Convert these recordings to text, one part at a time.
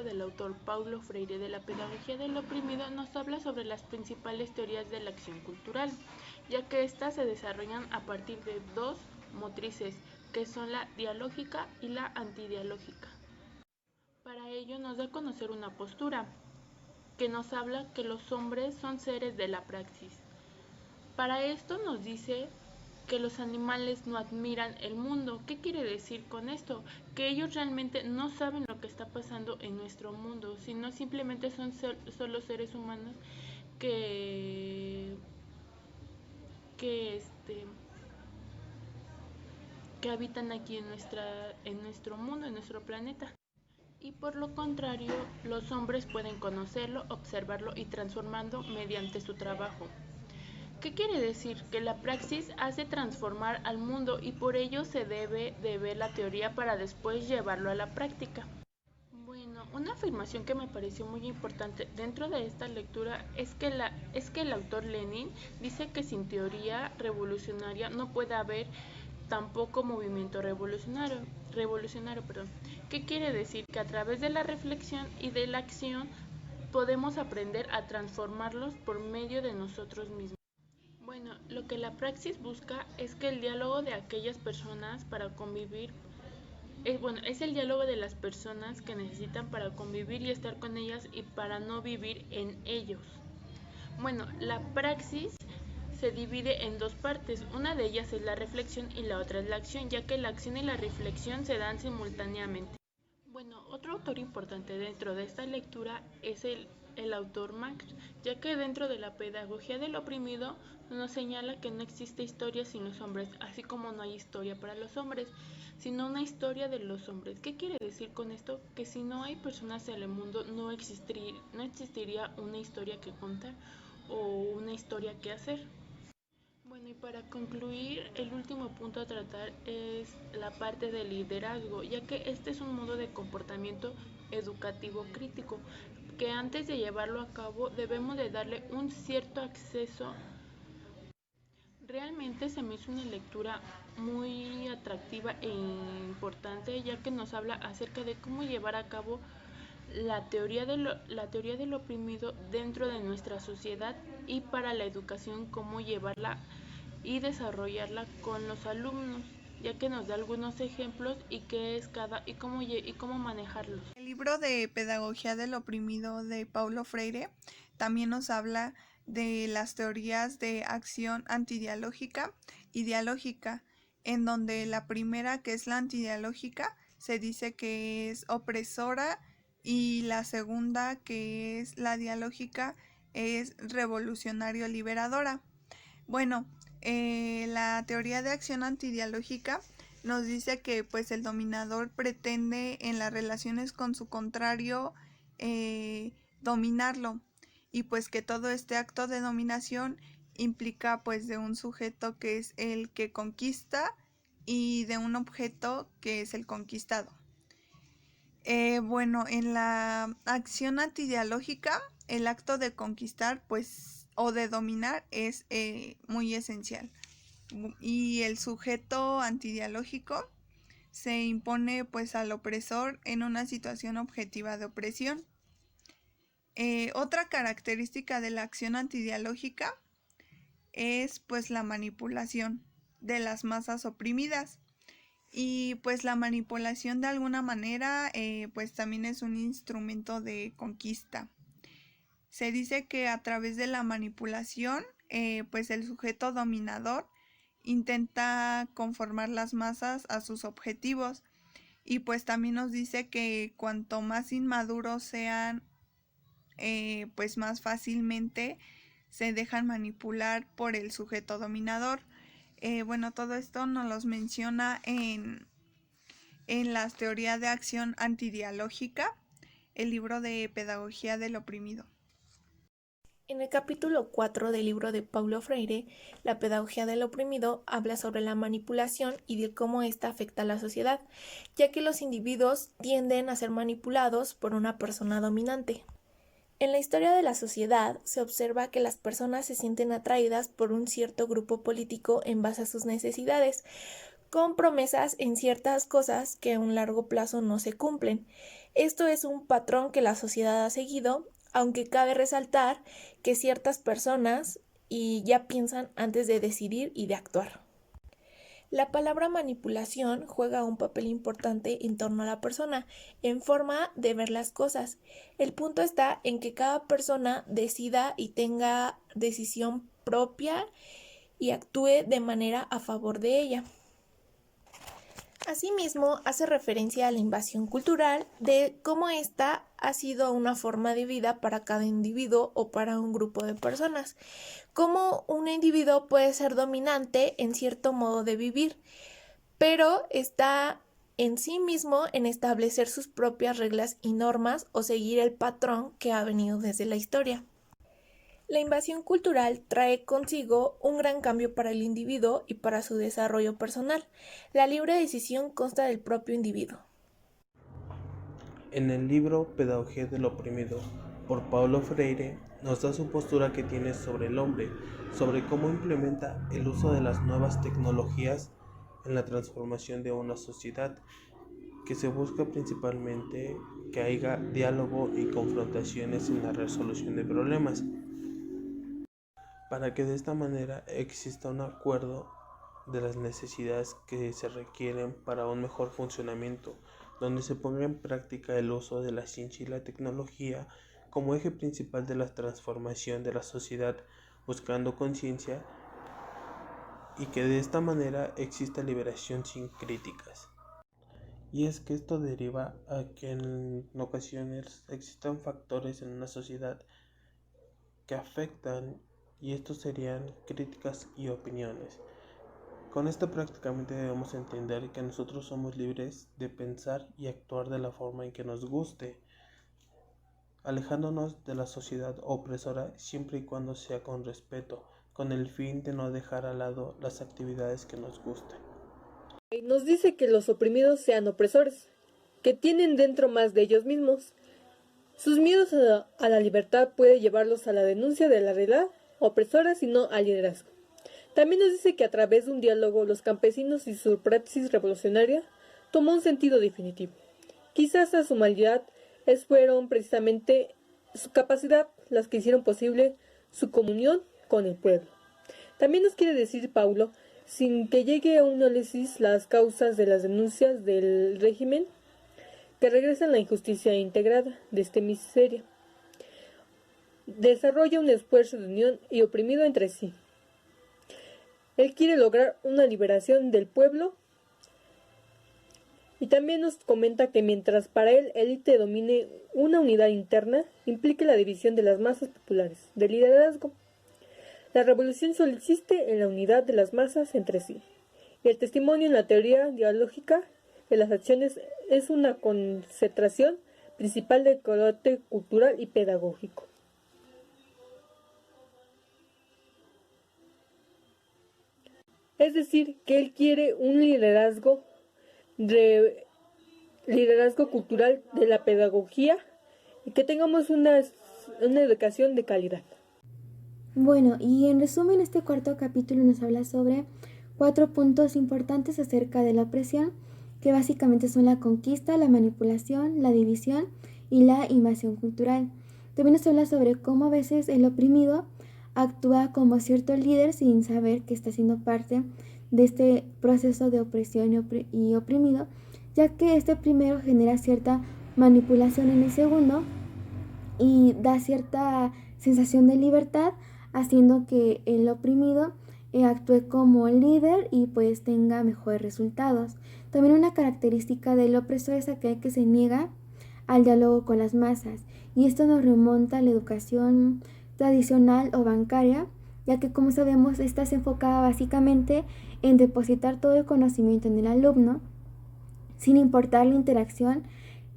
del autor Paulo Freire de la pedagogía del oprimido nos habla sobre las principales teorías de la acción cultural, ya que éstas se desarrollan a partir de dos motrices, que son la dialógica y la antidialógica. Para ello nos da a conocer una postura, que nos habla que los hombres son seres de la praxis. Para esto nos dice que los animales no admiran el mundo. ¿Qué quiere decir con esto? Que ellos realmente no saben lo que está pasando en nuestro mundo, sino simplemente son solo seres humanos que que este que habitan aquí en nuestro mundo, en nuestro planeta. Y por lo contrario, los hombres pueden conocerlo, observarlo y transformarlo mediante su trabajo. ¿Qué quiere decir? Que la praxis hace transformar al mundo y por ello se debe de ver la teoría para después llevarlo a la práctica. Bueno, una afirmación que me pareció muy importante dentro de esta lectura es que el autor Lenin dice que sin teoría revolucionaria no puede haber tampoco movimiento revolucionario. ¿Qué quiere decir? Que a través de la reflexión y de la acción podemos aprender a transformarlos por medio de nosotros mismos. Bueno, lo que la praxis busca es que el diálogo de aquellas personas para convivir es el diálogo de las personas que necesitan para convivir y estar con ellas y para no vivir en ellos. Bueno, la praxis se divide en dos partes, una de ellas es la reflexión y la otra es la acción, ya que la acción y la reflexión se dan simultáneamente. Bueno, otro autor importante dentro de esta lectura es el autor Marx, ya que dentro de la pedagogía del oprimido nos señala que no existe historia sin los hombres, así como no hay historia para los hombres, sino una historia de los hombres. ¿Qué quiere decir con esto? Que si no hay personas en el mundo no existiría una historia que contar o una historia que hacer. Bueno, y para concluir, el último punto a tratar es la parte del liderazgo, ya que este es un modo de comportamiento educativo crítico, que antes de llevarlo a cabo debemos de darle un cierto acceso. Realmente se me hizo una lectura muy atractiva e importante, ya que nos habla acerca de cómo llevar a cabo la teoría del oprimido dentro de nuestra sociedad y para la educación, cómo llevarla y desarrollarla con los alumnos, ya que nos da algunos ejemplos y qué es cada y cómo manejarlos. El libro de Pedagogía del Oprimido de Paulo Freire también nos habla de las teorías de acción antidialógica y dialógica, en donde la primera, que es la antidialógica, se dice que es opresora y la segunda, que es la dialógica, es revolucionario liberadora. Bueno, la teoría de acción antidialógica nos dice que pues el dominador pretende en las relaciones con su contrario dominarlo, y pues que todo este acto de dominación implica pues de un sujeto que es el que conquista y de un objeto que es el conquistado. Bueno, en la acción antidialógica, el acto de conquistar, pues, o de dominar es muy esencial. Y el sujeto antidialógico se impone, pues, al opresor en una situación objetiva de opresión. Otra característica de la acción antidialógica es, pues, la manipulación de las masas oprimidas. Y pues la manipulación de alguna manera pues también es un instrumento de conquista. Se dice que a través de la manipulación pues el sujeto dominador intenta conformar las masas a sus objetivos, y pues también nos dice que cuanto más inmaduros sean pues más fácilmente se dejan manipular por el sujeto dominador. Bueno, todo esto nos los menciona en las teorías de acción antidialógica, el libro de Pedagogía del Oprimido. En el capítulo 4 del libro de Paulo Freire, La pedagogía del oprimido habla sobre la manipulación y de cómo ésta afecta a la sociedad, ya que los individuos tienden a ser manipulados por una persona dominante. En la historia de la sociedad se observa que las personas se sienten atraídas por un cierto grupo político en base a sus necesidades, con promesas en ciertas cosas que a un largo plazo no se cumplen. Esto es un patrón que la sociedad ha seguido, aunque cabe resaltar que ciertas personas ya piensan antes de decidir y de actuar. La palabra manipulación juega un papel importante en torno a la persona, en forma de ver las cosas. El punto está en que cada persona decida y tenga decisión propia y actúe de manera a favor de ella. Asimismo, hace referencia a la invasión cultural de cómo ésta ha sido una forma de vida para cada individuo o para un grupo de personas. Cómo un individuo puede ser dominante en cierto modo de vivir, pero está en sí mismo en establecer sus propias reglas y normas o seguir el patrón que ha venido desde la historia. La invasión cultural trae consigo un gran cambio para el individuo y para su desarrollo personal. La libre decisión consta del propio individuo. En el libro Pedagogía del Oprimido, por Paulo Freire, nos da su postura que tiene sobre el hombre, sobre cómo implementa el uso de las nuevas tecnologías en la transformación de una sociedad, que se busca principalmente que haya diálogo y confrontaciones en la resolución de problemas, para que de esta manera exista un acuerdo de las necesidades que se requieren para un mejor funcionamiento, donde se ponga en práctica el uso de la ciencia y la tecnología como eje principal de la transformación de la sociedad, buscando conciencia y que de esta manera exista liberación sin críticas. Y es que esto deriva a que en ocasiones existan factores en una sociedad que afectan, y estos serían críticas y opiniones. Con esto prácticamente debemos entender que nosotros somos libres de pensar y actuar de la forma en que nos guste, alejándonos de la sociedad opresora siempre y cuando sea con respeto, con el fin de no dejar al lado las actividades que nos gustan. Nos dice que los oprimidos sean opresores, que tienen dentro más de ellos mismos. Sus miedos a la libertad puede llevarlos a la denuncia de la realidad opresora, sino al liderazgo. También nos dice que a través de un diálogo los campesinos y su praxis revolucionaria tomó un sentido definitivo. Quizás a su maldad fueron precisamente su capacidad las que hicieron posible su comunión con el pueblo. También nos quiere decir Paulo, sin que llegue a un análisis las causas de las denuncias del régimen que regresan la injusticia integrada de esta miseria. Desarrolla un esfuerzo de unión y oprimido entre sí. Él quiere lograr una liberación del pueblo y también nos comenta que mientras para él élite domine una unidad interna, implique la división de las masas populares, del liderazgo. La revolución solo existe en la unidad de las masas entre sí. Y el testimonio en la teoría dialógica de las acciones es una concentración principal del carácter cultural y pedagógico. Es decir, que él quiere un liderazgo cultural de la pedagogía y que tengamos una educación de calidad. Bueno, y en resumen, este cuarto capítulo nos habla sobre 4 puntos importantes acerca de la opresión, que básicamente son la conquista, la manipulación, la división y la invasión cultural. También nos habla sobre cómo a veces el oprimido actúa como cierto líder sin saber que está siendo parte de este proceso de opresión y oprimido, ya que este primero genera cierta manipulación en el segundo y da cierta sensación de libertad, haciendo que el oprimido actúe como líder y pues tenga mejores resultados. También una característica del opresor es aquel que se niega al diálogo con las masas, y esto nos remonta a la educación tradicional o bancaria, ya que como sabemos esta se enfocaba básicamente en depositar todo el conocimiento en el alumno, sin importar la interacción,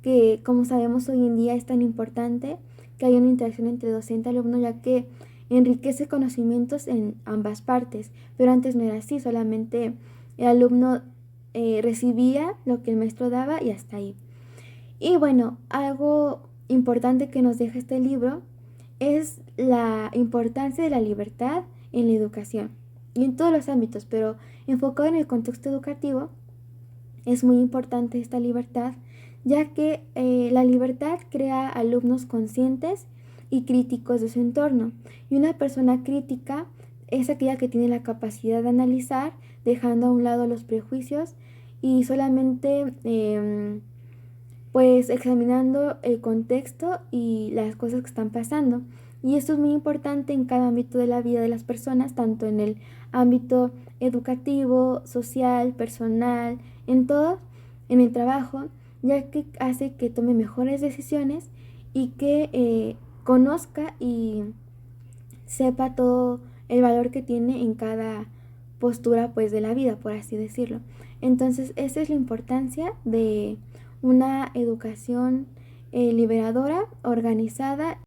que como sabemos hoy en día es tan importante que haya una interacción entre docente y alumno, ya que enriquece conocimientos en ambas partes, pero antes no era así, solamente el alumno recibía lo que el maestro daba y hasta ahí. Y bueno, algo importante que nos deja este libro es la importancia de la libertad en la educación y en todos los ámbitos, pero enfocado en el contexto educativo es muy importante esta libertad, ya que la libertad crea alumnos conscientes y críticos de su entorno. Y una persona crítica es aquella que tiene la capacidad de analizar, dejando a un lado los prejuicios y solamente pues examinando el contexto y las cosas que están pasando. Y esto es muy importante en cada ámbito de la vida de las personas, tanto en el ámbito educativo, social, personal, en todo, en el trabajo, ya que hace que tome mejores decisiones y que conozca y sepa todo el valor que tiene en cada postura pues de la vida, por así decirlo. Entonces esa es la importancia de una educación liberadora, organizada.